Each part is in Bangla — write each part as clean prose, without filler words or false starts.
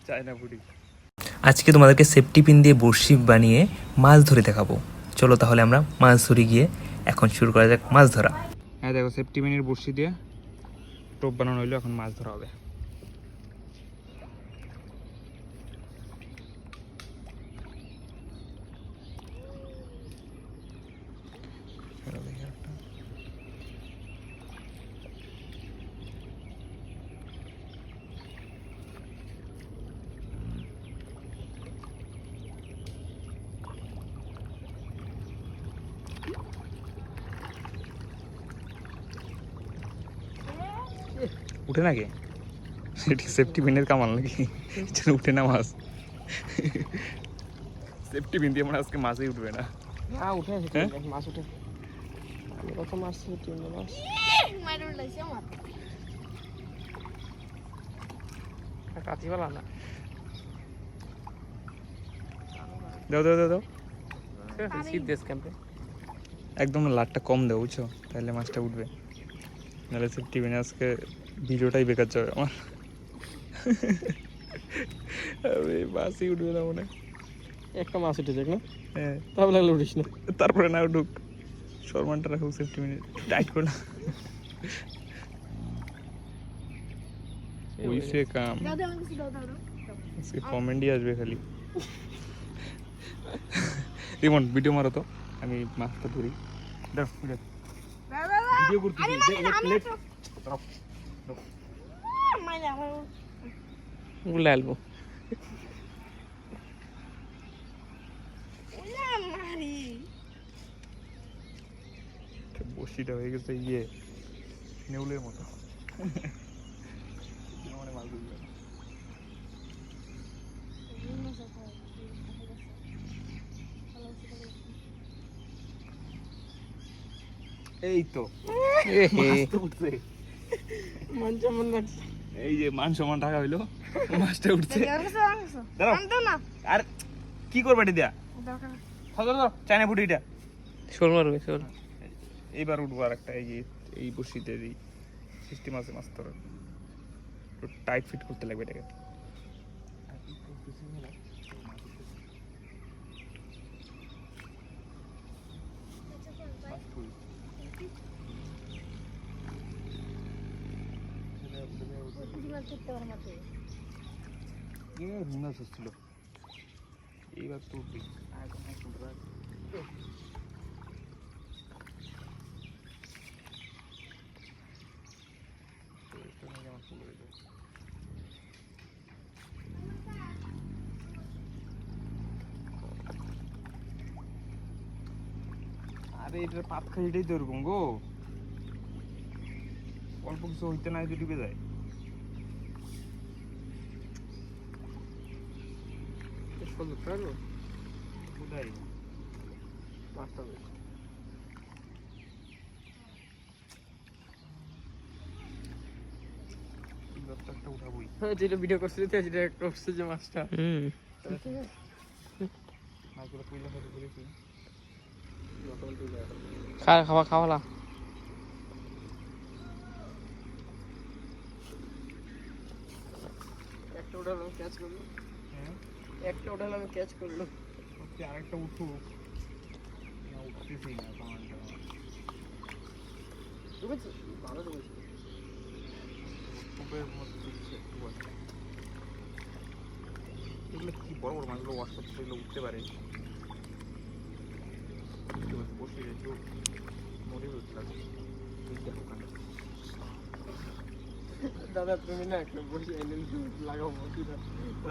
চায়না পুরি। আজকে তোমাদেরকে সেফটি পিন দিয়ে বড়শি বানিয়ে মাছ ধরে দেখাবো। চলো তাহলে আমরা মাছ ধরে গিয়ে এখন শুরু করা যাক মাছ ধরা। হ্যাঁ দেখো, সেফটি পিনের বড়শি দিয়ে টোপ বানানো হইলো, এখন মাছ ধরা হবে। উঠে নাকি সেটি সেফটি পিনের কামাল নাকি? উঠে না মাছ? সেফটি পিন দিয়ে মানে আজকে মাছই উঠবে না। হ্যাঁ উঠে মাছ উঠে। কত মাছ ছিল? 3 মাছ। কাঁচিওয়ালা না। দাও দাও দাও দাও, সিপ দেশ ক্যাম্পে একদম লাটটা কম দেও, বুঝছো? তাহলে মাছটা উঠবে, নাহলে সেফটি পিনে আজকে ভিডিওটাই বেকার যাবে আমার। আরে মাছই উঠবে না মনে হয়। একটা মাছ উঠে যাক না, হ্যাঁ তাহলে লাগলে উঠিস না। তারপরে না উঠুক, শর্মানটা রাখুক সেফটি পিনে টাইট করে না। ওইসে কাম, আজকে কমেন্টই আসবে খালি। রিমন ভিডিও মারো তো, আমি মাছটা ধরি। দাও ভিডিও করতেছি। উল্লে আলবো। বসিটা হয়ে গেছে ইয়ে নেউলের মতো। এই তো উঠছে, এই যে মান সম্মান টাকা হইলো, মাছটা উঠছে। আর কি করবে এটা দিয়া? চায়না পুটিটা শোল মারবে শোল। এইবার উঠবো আর একটা, এই যে এই বসিতে এই সিস্টেম আছে মাছ ধরার, একটু টাইট ফিট করতে লাগবে এটাকে। ছিল এইবার তো উঠবি। আরে এটার পাত খাইটাই তো এরকম গো, অল্প কিছু হইতে না হইতে ডুবে যায়। কোথায় মাছটা একটা উঠাবই। যেটা ভিডিও করছিলি তো, যেটা করছে যে মাছটা। মাছগুলো পয়লা করে করেছি। খাওয়ালা একটা উঠালাম, ক্যাচ করলো। হ্যাঁ একটা উঠালাম, ক্যাচ করলো। আরেকটা উঠুক, না উঠতেছি না কামানটা। ডুবেছে, ভালো ডুবেছে। খুবের মতো উঠছে, এগুলো কি বড় বড় মাছগুলো ওয়াশ করতে, এগুলো উঠতে পারে। বসে একটু মরে উঠতে লাগবে। দাদা তুমি না একটা বসে এনে লাগাও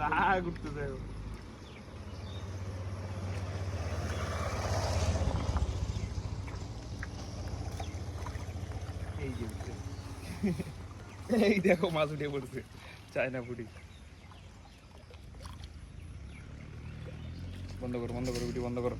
রাগ উঠতেছে। এই যে উঠছে, এই দেখো মাছ উঠে পড়ছে, চায়না পুরি। বন্ধ করো বন্ধ করো, ভিডিও বন্ধ করো।